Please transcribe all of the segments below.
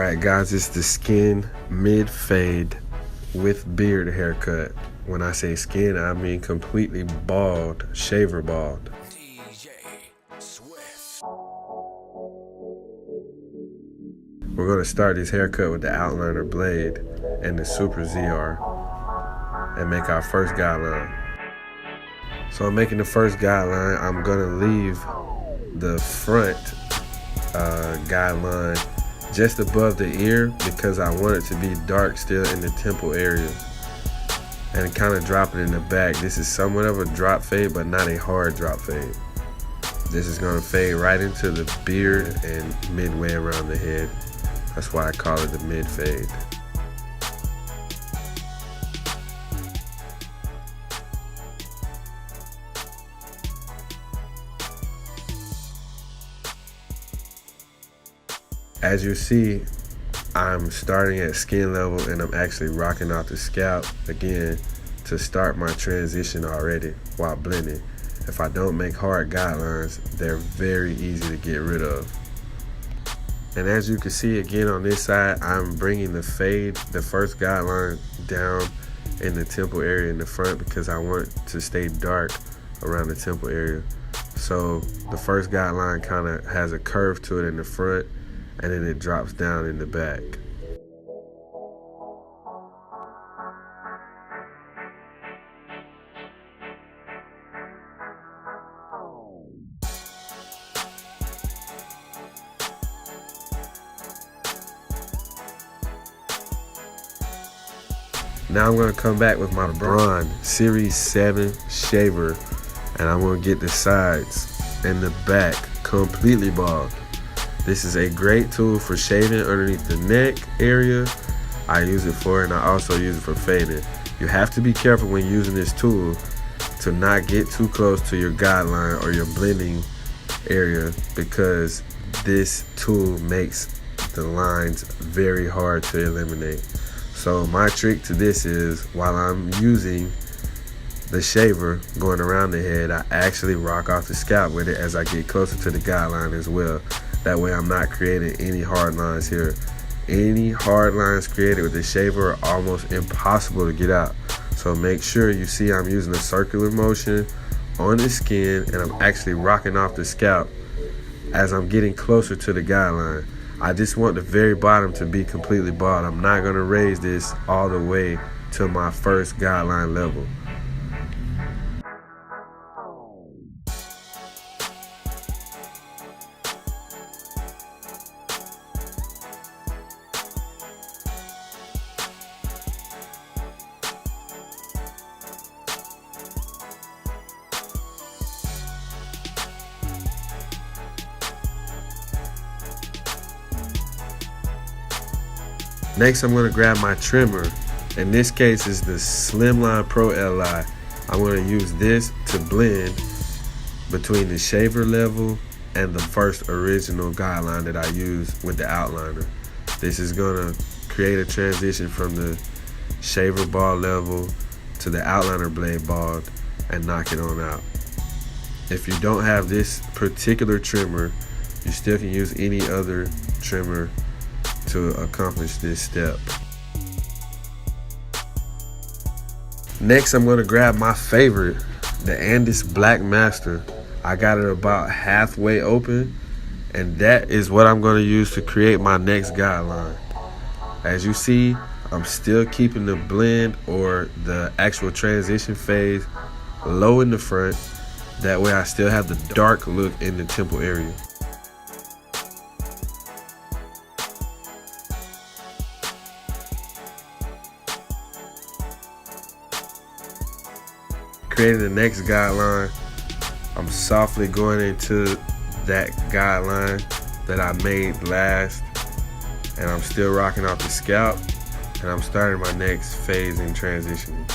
Alright guys, it's the skin mid fade with beard haircut. When I say skin, I mean completely bald, shaver bald. We're going to start this haircut with the outliner blade and the Super ZR and make our first guideline. So I'm making the first guideline. I'm going to leave the front guideline just above the ear because I want it to be dark still in the temple area, and kind of drop it in the back. This is somewhat of a drop fade, but not a hard drop fade. This is going to fade right into the beard and midway around the head. That's why I call it the mid fade. As you see, I'm starting at skin level and I'm actually rocking out the scalp again to start my transition already while blending. If I don't make hard guidelines, they're very easy to get rid of. And as you can see again on this side, I'm bringing the fade, the first guideline, down in the temple area in the front because I want it to stay dark around the temple area. So the first guideline kind of has a curve to it in the front, and then it drops down in the back. Now I'm going to come back with my Braun Series 7 shaver, and I'm going to get the sides and the back completely bald. This is a great tool for shaving underneath the neck area. I use it for it, and I also use it for fading. You have to be careful when using this tool to not get too close to your guideline or your blending area, because this tool makes the lines very hard to eliminate. So my trick to this is, while I'm using the shaver going around the head, I actually rock off the scalp with it as I get closer to the guideline as well. That way I'm not creating any hard lines here. Any hard lines created with the shaver are almost impossible to get out. So make sure you see I'm using a circular motion on the skin, and I'm actually rocking off the scalp as I'm getting closer to the guideline. I just want the very bottom to be completely bald. I'm not gonna raise this all the way to my first guideline level. Next, I'm going to grab my trimmer. In this case, is the Slimline Pro Li. I'm going to use this to blend between the shaver level and the first original guideline that I used with the outliner. This is going to create a transition from the shaver bald level to the outliner blade bald and knock it on out. If you don't have this particular trimmer, you still can use any other trimmer to accomplish this step. Next, I'm going to grab my favorite, the Andis Black Master. I got it about halfway open, and that is what I'm going to use to create my next guideline. As you see, I'm still keeping the blend or the actual transition phase low in the front. That way I still have the dark look in the temple area. Creating the next guideline, I'm softly going into that guideline that I made last, and I'm still rocking off the scalp, and I'm starting my next phase in transitioning.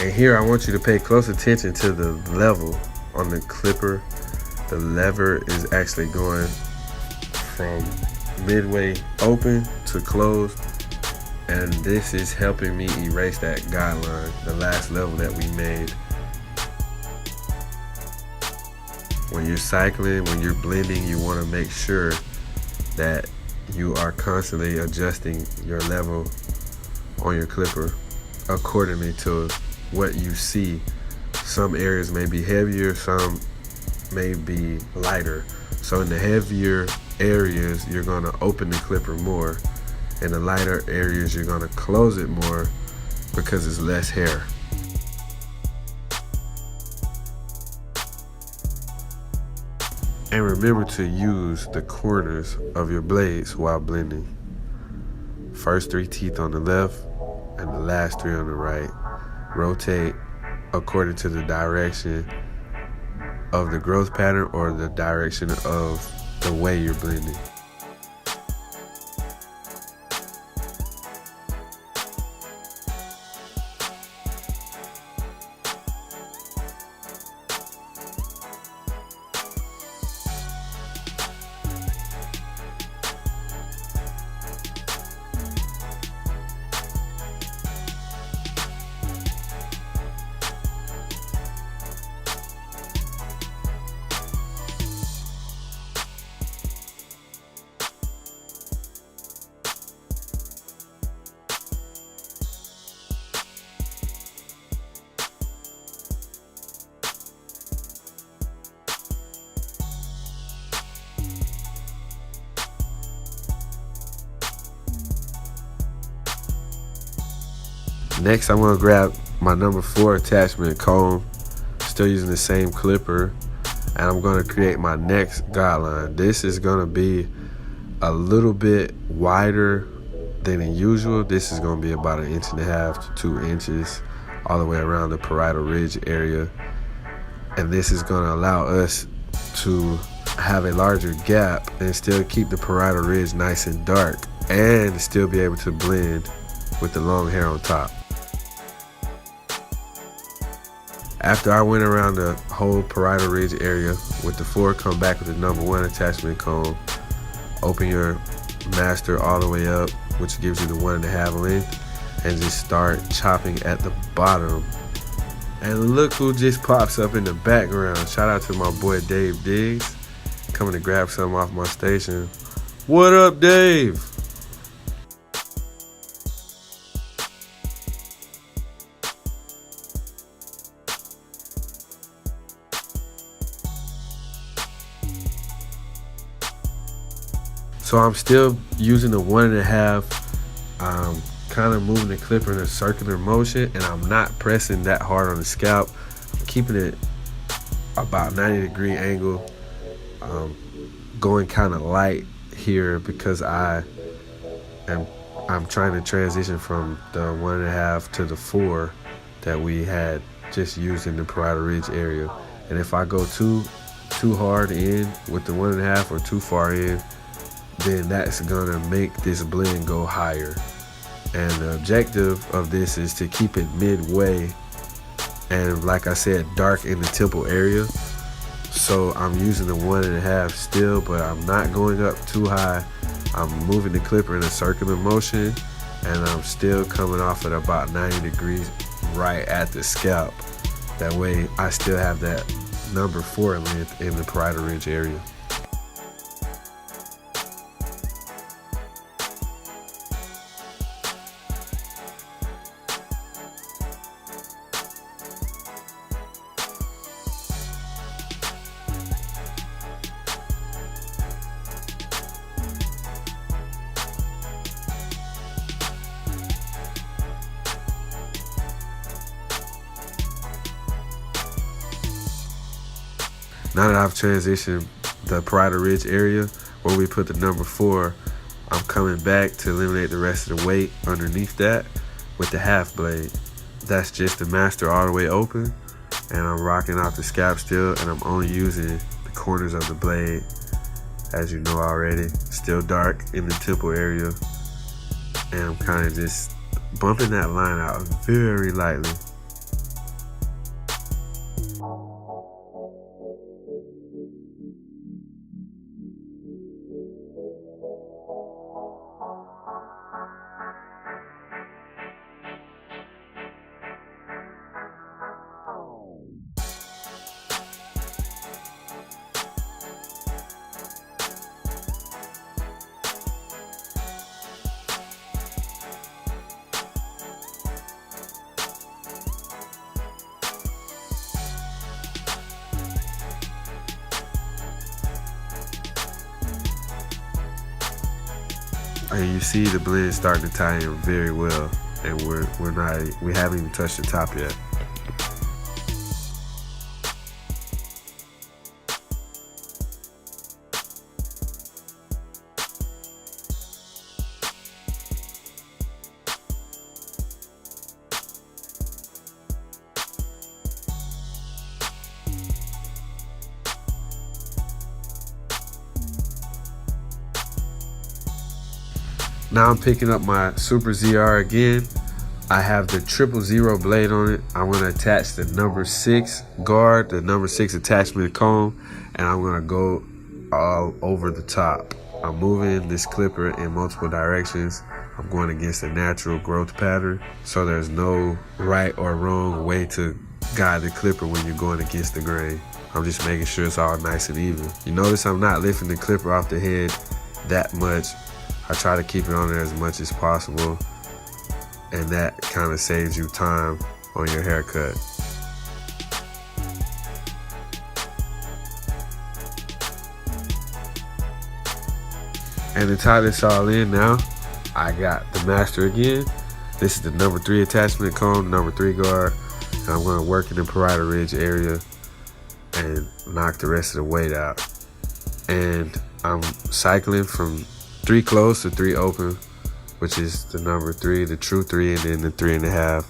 And here I want you to pay close attention to the level on the clipper. The lever is actually going from midway open to closed. And this is helping me erase that guideline, the last level that we made. When you're cycling, when you're blending, you want to make sure that you are constantly adjusting your level on your clipper accordingly to what you see. Some areas may be heavier, some may be lighter. So in the heavier areas, you're going to open the clipper more. In the lighter areas, you're going to close it more because it's less hair. And remember to use the corners of your blades while blending. First 3 teeth on the left and the last 3 on the right. Rotate according to the direction of the growth pattern or the direction of the way you're blending. Next, I'm going to grab my number 4 attachment comb, still using the same clipper, and I'm going to create my next guideline. This is going to be a little bit wider than usual. This is going to be about 1.5 to 2 inches all the way around the parietal ridge area. And this is going to allow us to have a larger gap and still keep the parietal ridge nice and dark and still be able to blend with the long hair on top. After I went around the whole parietal ridge area with the 4, come back with the number 1 attachment comb. Open your master all the way up, which gives you the 1.5 length, and just start chopping at the bottom. And look who just pops up in the background. Shout out to my boy Dave Diggs, coming to grab something off my station. What up, Dave? So I'm still using the 1.5, kind of moving the clipper in a circular motion, and I'm not pressing that hard on the scalp. I'm keeping it about 90-degree angle, going kind of light here because I'm trying to transition from the 1.5 to the 4 that we had just used in the parietal ridge area. And if I go too hard in with the 1.5 or too far in, then that's gonna make this blend go higher. And the objective of this is to keep it midway and, like I said, dark in the temple area. So I'm using the 1.5 still, but I'm not going up too high. I'm moving the clipper in a circular motion, and I'm still coming off at about 90 degrees right at the scalp. That way I still have that number 4 length in the parietal ridge area. Now that I've transitioned the parietal ridge area where we put the number 4, I'm coming back to eliminate the rest of the weight underneath that with the half blade. That's just the master all the way open, and I'm rocking out the scalp still, and I'm only using the corners of the blade, as you know already. Still dark in the temple area, and I'm kind of just bumping that line out very lightly. And you see the blend starting to tie in very well, and we haven't even touched the top yet. Now I'm picking up my Super ZR again. I have the 000 blade on it. I'm gonna attach the number 6 guard, the number 6 attachment comb, and I'm gonna go all over the top. I'm moving this clipper in multiple directions. I'm going against the natural growth pattern, so there's no right or wrong way to guide the clipper when you're going against the grain. I'm just making sure it's all nice and even. You notice I'm not lifting the clipper off the head that much. I try to keep it on there as much as possible, and that kind of saves you time on your haircut. And to tie this all in now, I got the master again. This is the number 3 attachment comb, number 3 guard. And I'm gonna work in the parietal ridge area and knock the rest of the weight out. And I'm cycling from 3 closed to 3 open, which is the number 3, the true 3, and then the 3.5.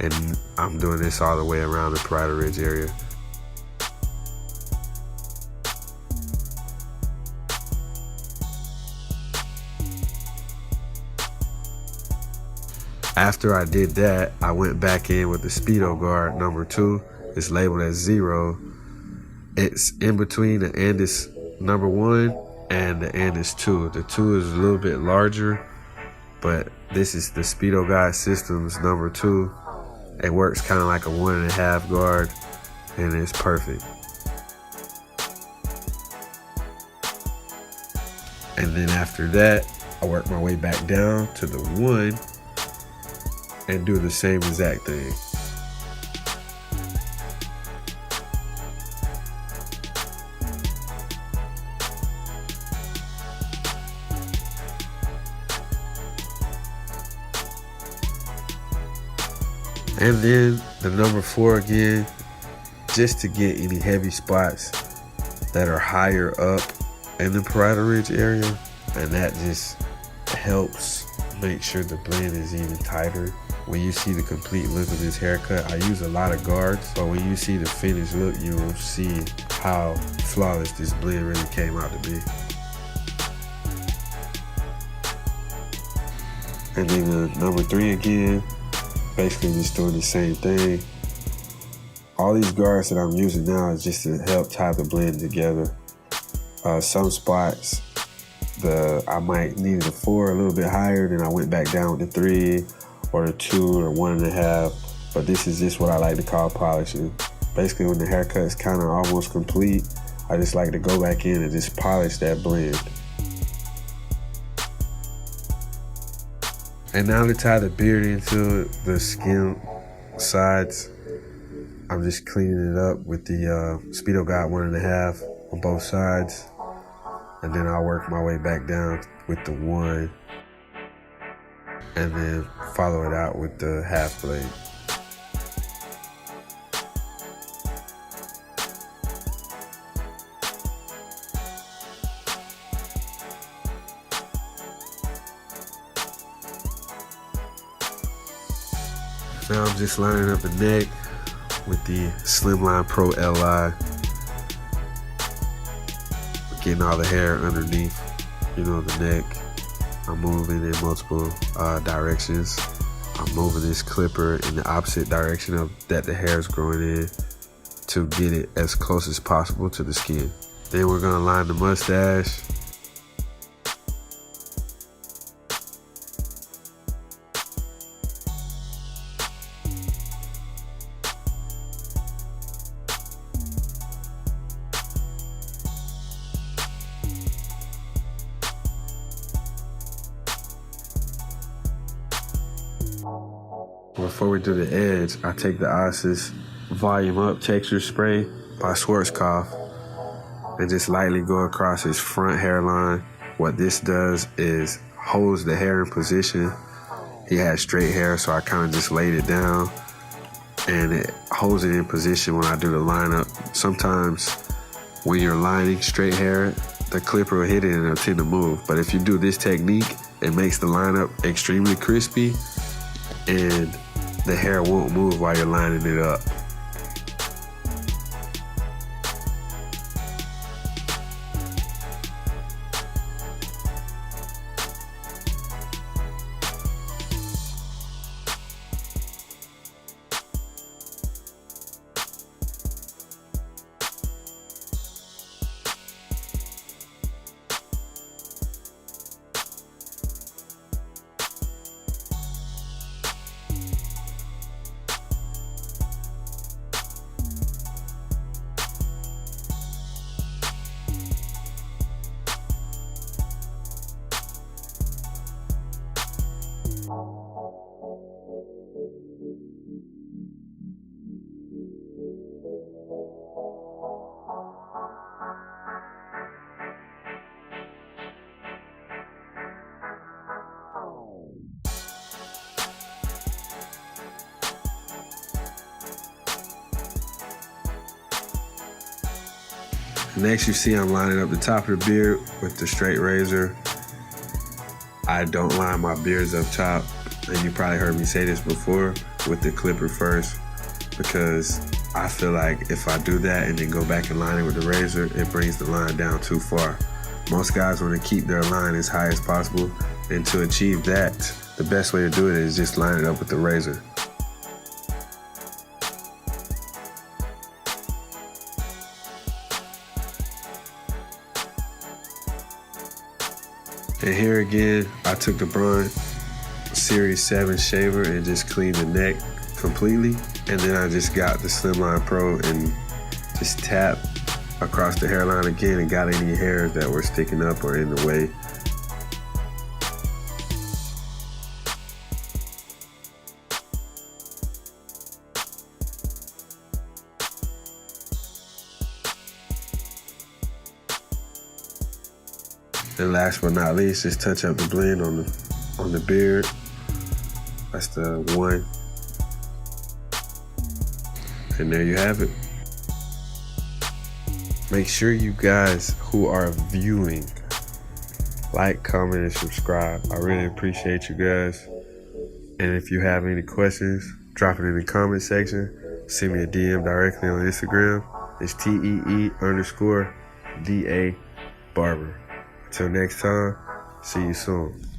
And I'm doing this all the way around the parietal ridge area. After I did that, I went back in with the Speedo guard number 2. It's labeled as 0. It's in between the Andis number 1 and the Andis 2. The 2 is a little bit larger, but this is the Speedo Guide Systems number 2. It works kind of like a 1.5 guard, and it's perfect. And then after that, I work my way back down to the 1 and do the same exact thing. And then the number 4 again, just to get any heavy spots that are higher up in the parietal ridge area. And that just helps make sure the blend is even tighter. When you see the complete look of this haircut, I use a lot of guards, but when you see the finished look, you will see how flawless this blend really came out to be. And then the number 3 again, basically just doing the same thing. All these guards that I'm using now is just to help tie the blend together. Some spots, I might need the 4 a little bit higher, then I went back down with the 3 or the 2 or 1.5. But this is just what I like to call polishing. Basically, when the haircut is kind of almost complete, I just like to go back in and just polish that blend. And now to tie the beard into the skin sides, I'm just cleaning it up with the Speedo Guide 1.5 on both sides. And then I'll work my way back down with the 1 and then follow it out with the half blade. Now I'm just lining up the neck with the Slimline Pro Li. Getting all the hair underneath, the neck. I'm moving in multiple directions. I'm moving this clipper in the opposite direction of that the hair is growing in to get it as close as possible to the skin. Then we're gonna line the mustache. Before we do the edge, I take the Ossis Volume Up Texture Spray by Schwarzkopf and just lightly go across his front hairline. What this does is holds the hair in position. He had straight hair, so I kind of just laid it down, and it holds it in position when I do the lineup. Sometimes when you're lining straight hair, the clipper will hit it and it'll tend to move. But if you do this technique, it makes the lineup extremely crispy, and the hair won't move while you're lining it up. Next, you see I'm lining up the top of the beard with the straight razor. I don't line my beards up top, and you probably heard me say this before, with the clipper first, because I feel like if I do that and then go back and line it with the razor, it brings the line down too far. Most guys want to keep their line as high as possible, and to achieve that, the best way to do it is just line it up with the razor. And here again, I took the Braun Series 7 shaver and just cleaned the neck completely. And then I just got the Slimline Pro and just tapped across the hairline again and got any hairs that were sticking up or in the way. And last but not least, just touch up the blend on the beard. That's the one. And there you have it. Make sure you guys who are viewing like, comment, and subscribe. I really appreciate you guys. And if you have any questions, drop it in the comment section. Send me a DM directly on Instagram. It's TEE_DA Barber. Till next time, see you soon.